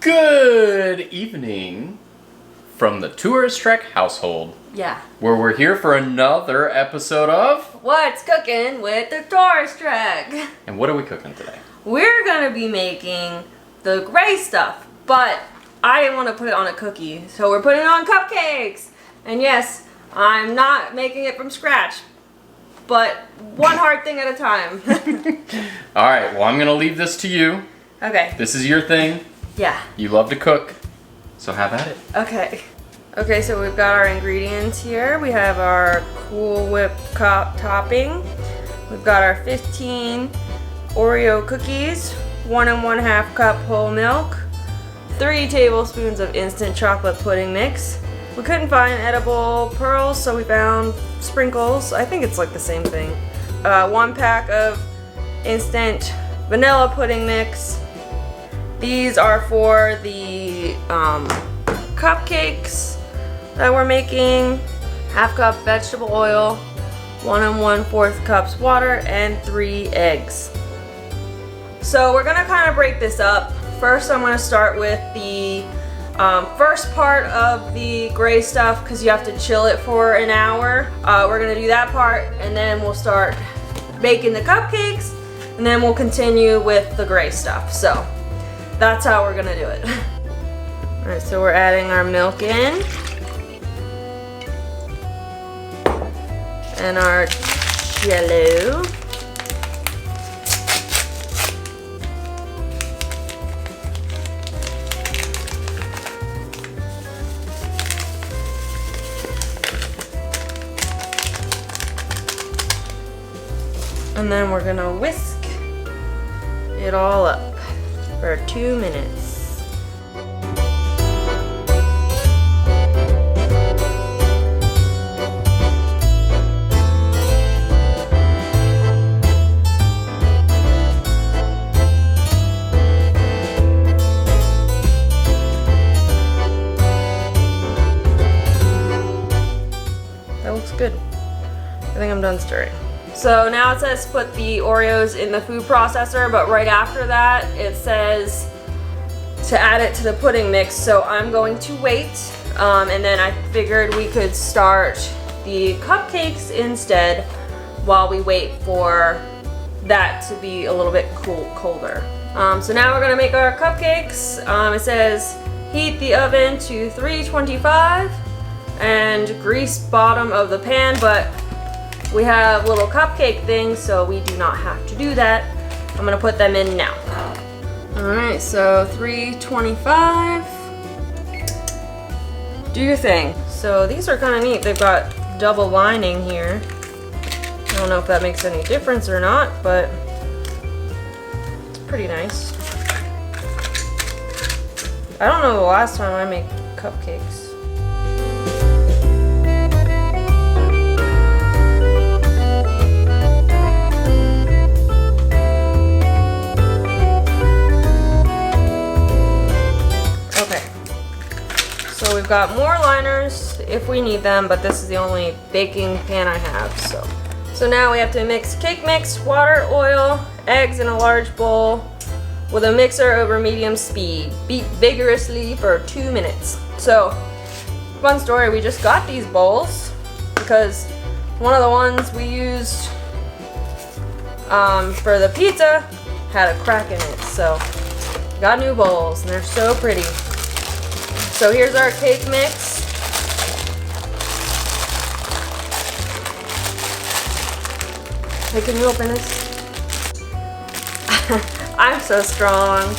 Good evening from the Tourist Trek household. Yeah. Where we're here for another episode of What's Cooking with the Tourist Trek? And what are we cooking today? We're gonna be making the gray stuff, but I didn't want to put it on a cookie, so we're putting it on cupcakes. And yes, I'm not making it from scratch, but one hard thing at a time. Alright, well I'm gonna leave this to you. Okay. This is your thing. Yeah. You love to cook, so have at it. Okay. Okay, so we've got our ingredients here. We have our Cool Whip topping. We've got our 15 Oreo cookies, 1 1/2 cup whole milk, 3 tablespoons of instant chocolate pudding mix. We couldn't find edible pearls, so we found sprinkles. I think it's like the same thing. 1 pack of instant vanilla pudding mix. These are for the cupcakes that we're making. 1/2 cup vegetable oil, 1 1/4 cups water, and 3 eggs. So we're gonna kind of break this up. First, I'm gonna start with the first part of the gray stuff because you have to chill it for an hour. We're gonna do that part, and then we'll start baking the cupcakes, and then we'll continue with the gray stuff. So that's how we're gonna do it. All right, so we're adding our milk in. And our jello. And then we're gonna whisk it all up for 2 minutes. That looks good. I think I'm done stirring. So now it says put the Oreos in the food processor, but right after that it says to add it to the pudding mix. So I'm going to wait, and then I figured we could start the cupcakes instead while we wait for that to be a little bit colder. So now we're gonna make our cupcakes. It says heat the oven to 325 and grease bottom of the pan, but we have little cupcake things, so we do not have to do that. I'm gonna put them in now. All right, so 325. Do your thing. So these are kind of neat. They've got double lining here. I don't know if that makes any difference or not, but it's pretty nice. I don't know the last time I made cupcakes. So we've got more liners if we need them, but this is the only baking pan I have. So now we have to mix cake mix, water, oil, eggs in a large bowl with a mixer over medium speed. Beat vigorously for 2 minutes. So, fun story, we just got these bowls because one of the ones we used for the pizza had a crack in it. So, got new bowls and they're so pretty. So here's our cake mix. Hey, can you open this? I'm so strong.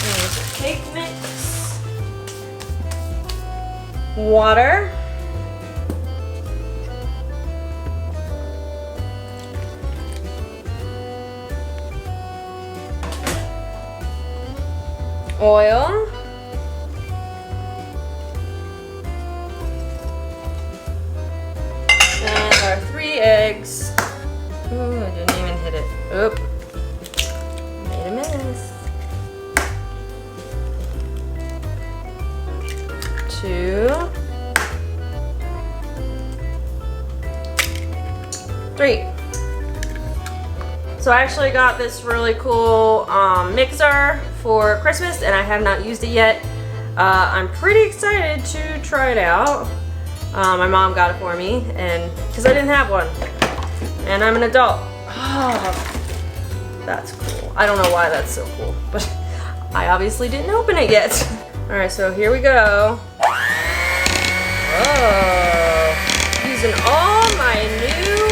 Here's our cake mix. Water. Oil, and our 3 eggs. Ooh, I didn't even hit it. Oop, made a mess. 2, 3. So I actually got this really cool mixer for Christmas and I have not used it yet. I'm pretty excited to try it out. My mom got it for me and because I didn't have one and I'm an adult. Oh, that's cool. I don't know why that's so cool, but I obviously didn't open it yet. All right, so here we go. Oh, using all my new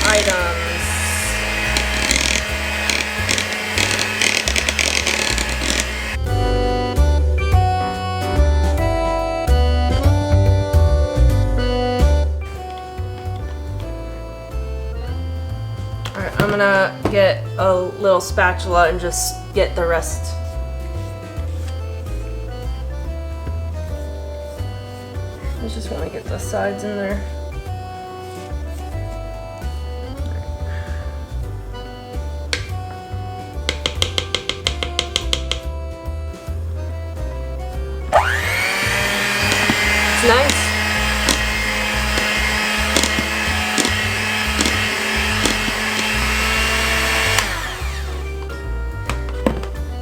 items. Alright, I'm gonna get a little spatula and just get the rest. I just want to get the sides in there. It's nice.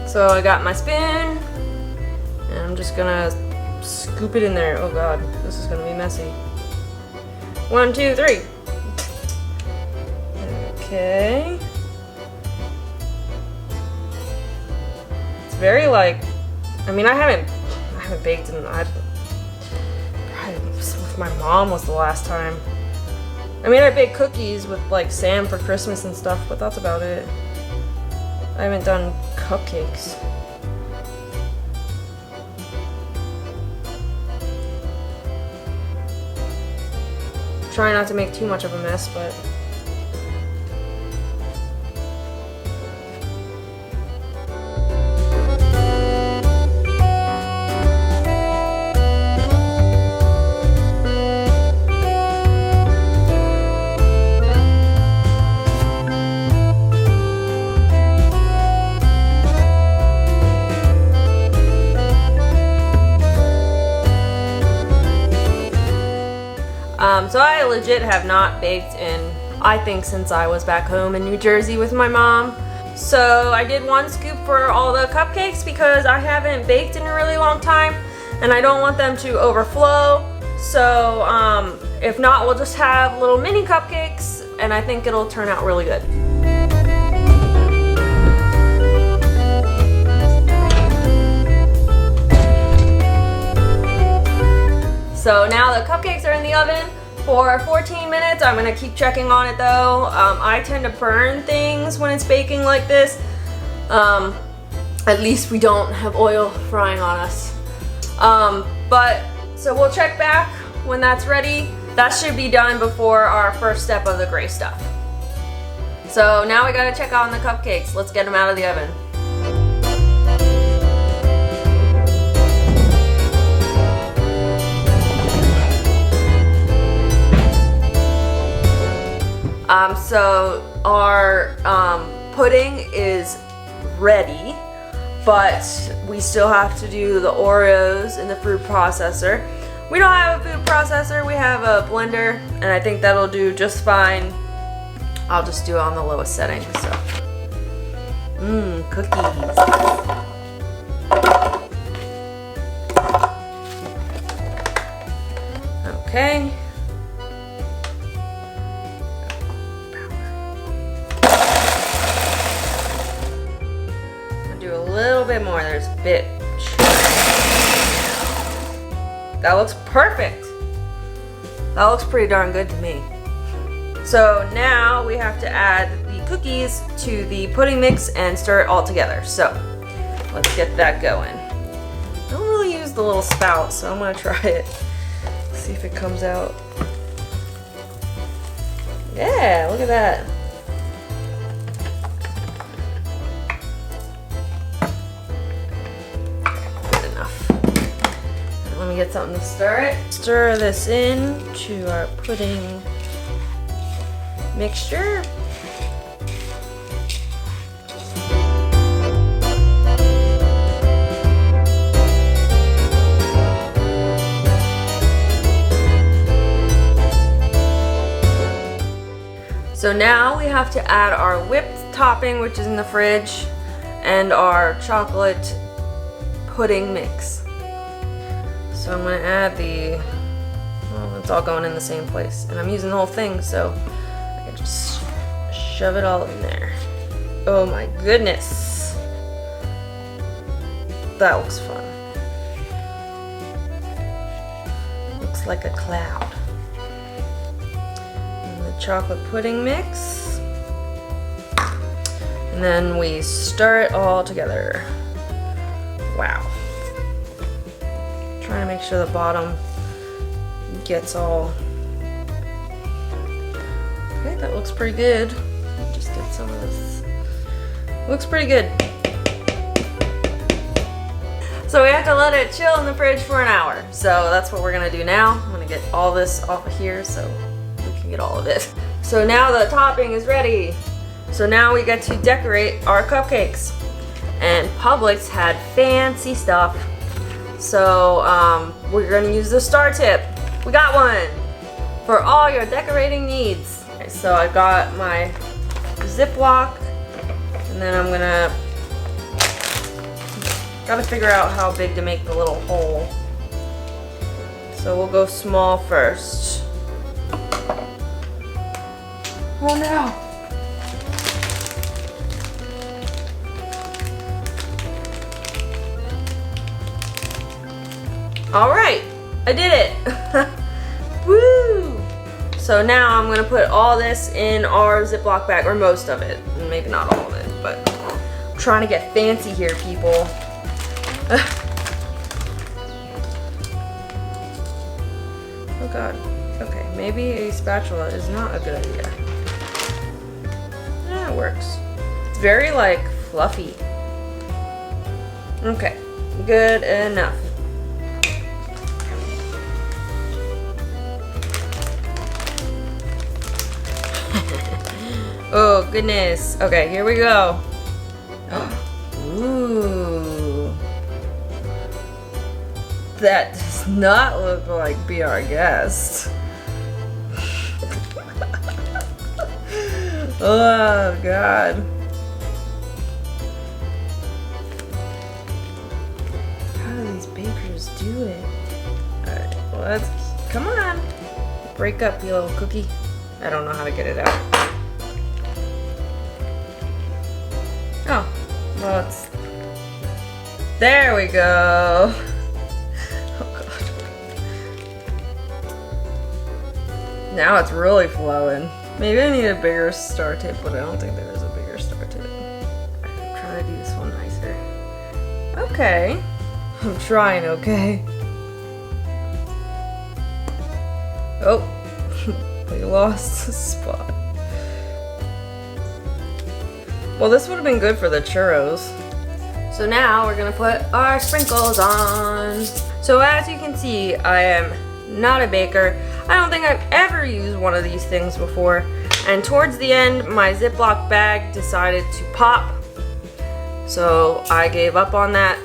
So I got my spoon, and I'm just gonna scoop it in there. Oh god, this is gonna be messy. 1, 2, 3. Okay. It's very like, I mean, I haven't baked in, probably with my mom was the last time. I mean, I baked cookies with like Sam for Christmas and stuff, but that's about it. I haven't done cupcakes. Try not to make too much of a mess, but so I legit have not baked in, I think, since I was back home in New Jersey with my mom. So I did 1 scoop for all the cupcakes because I haven't baked in a really long time and I don't want them to overflow. So if not, we'll just have little mini cupcakes and I think it'll turn out really good. So now the cupcakes are in the oven for 14 minutes. I'm gonna keep checking on it though. I tend to burn things when it's baking like this. At least we don't have oil frying on us. So we'll check back when that's ready. That should be done before our first step of the gray stuff. So now we gotta check on the cupcakes. Let's get them out of the oven. So our pudding is ready, but we still have to do the Oreos in the food processor. We don't have a food processor, we have a blender, and I think that'll do just fine. I'll just do it on the lowest setting, so. Cookies. Okay. Do a little bit more. There's a bit. That looks perfect. That looks pretty darn good to me. So now we have to add the cookies to the pudding mix and stir it all together. So let's get that going. I don't really use the little spout, so I'm gonna try it. See if it comes out. Yeah, look at that. Let me get something to stir it. Stir this in to our pudding mixture. So now we have to add our whipped topping, which is in the fridge, and our chocolate pudding mix. So I'm gonna add well, it's all going in the same place. And I'm using the whole thing, so I can just shove it all in there. Oh my goodness. That looks fun. Looks like a cloud. And the chocolate pudding mix. And then we stir it all together. Wow. Trying to make sure the bottom gets all. Okay, that looks pretty good. Just get some of this. Looks pretty good. So we have to let it chill in the fridge for an hour. So that's what we're gonna do now. I'm gonna get all this off of here so we can get all of it. So now the topping is ready. So now we get to decorate our cupcakes. And Publix had fancy stuff. So we're gonna use the star tip. We got one for all your decorating needs. Okay, so I got my Ziploc, and then I'm gotta figure out how big to make the little hole. So we'll go small first. Oh no. All right, I did it. Woo! So now I'm gonna put all this in our Ziploc bag, or most of it. Maybe not all of it, but I'm trying to get fancy here, people. Oh God. Okay, maybe a spatula is not a good idea. Yeah, it works. It's very like fluffy. Okay, good enough. Oh goodness. Okay, here we go. Ooh. That does not look like Be Our Guest. Oh God. How do these bakers do it? Alright, well come on. Break up, you little cookie. I don't know how to get it out. Oh, well it's... There we go. Oh God. Now it's really flowing. Maybe I need a bigger star tip, but I don't think there is a bigger star tip. I'm trying to do this one nicer. Okay. I'm trying, okay? Oh. We lost the spot. Well, this would have been good for the churros. So now we're gonna put our sprinkles on. So as you can see, I am not a baker. I don't think I've ever used one of these things before. And towards the end, my Ziploc bag decided to pop. So I gave up on that.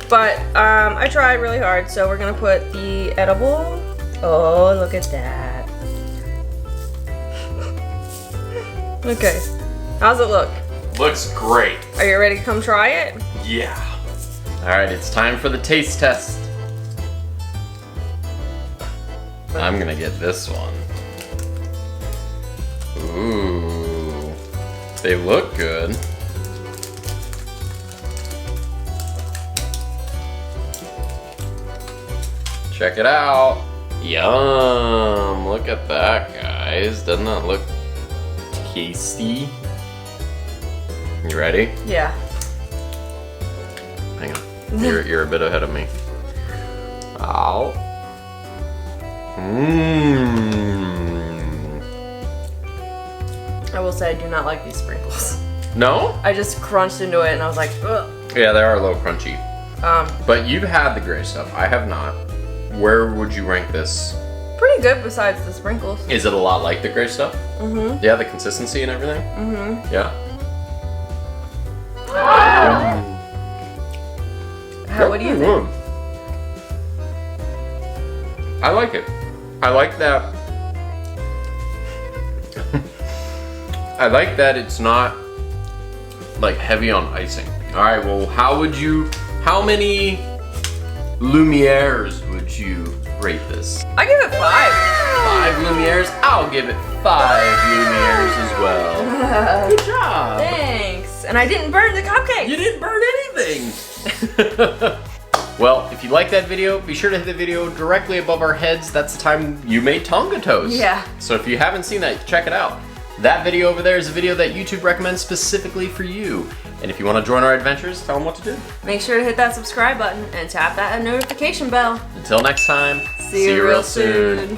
But I tried really hard. So we're gonna put the edible. Oh, look at that. Okay, how's it look? Looks great. Are you ready to come try it? Yeah. All right, it's time for the taste test. I'm gonna get this one. Ooh, they look good. Check it out. Yum, look at that, guys. Doesn't that look tasty? You ready? Yeah. Hang on. You're a bit ahead of me. Ow. I will say I do not like these sprinkles. No? I just crunched into it and I was like, ugh. Yeah, they are a little crunchy. But you've had the gray stuff. I have not. Where would you rank this? Pretty good besides the sprinkles. Is it a lot like the gray stuff? Mm-hmm. Yeah, the consistency and everything? Mm-hmm. Yeah. What do you think? I like it. I like that. I like that it's not like heavy on icing. All right, well, how many Lumieres would you rate this? I give it 5. 5 Lumieres? I'll give it 5 Lumieres as well. Good job. Thanks. And I didn't burn the cupcake. You didn't burn anything. Well, if you like that video, be sure to hit the video directly above our heads. That's the time you made Tonga toast. Yeah. So if you haven't seen that, check it out. That video over there is a video that YouTube recommends specifically for you. And if you want to join our adventures, tell them what to do. Make sure to hit that subscribe button and tap that notification bell. Until next time, See you real soon.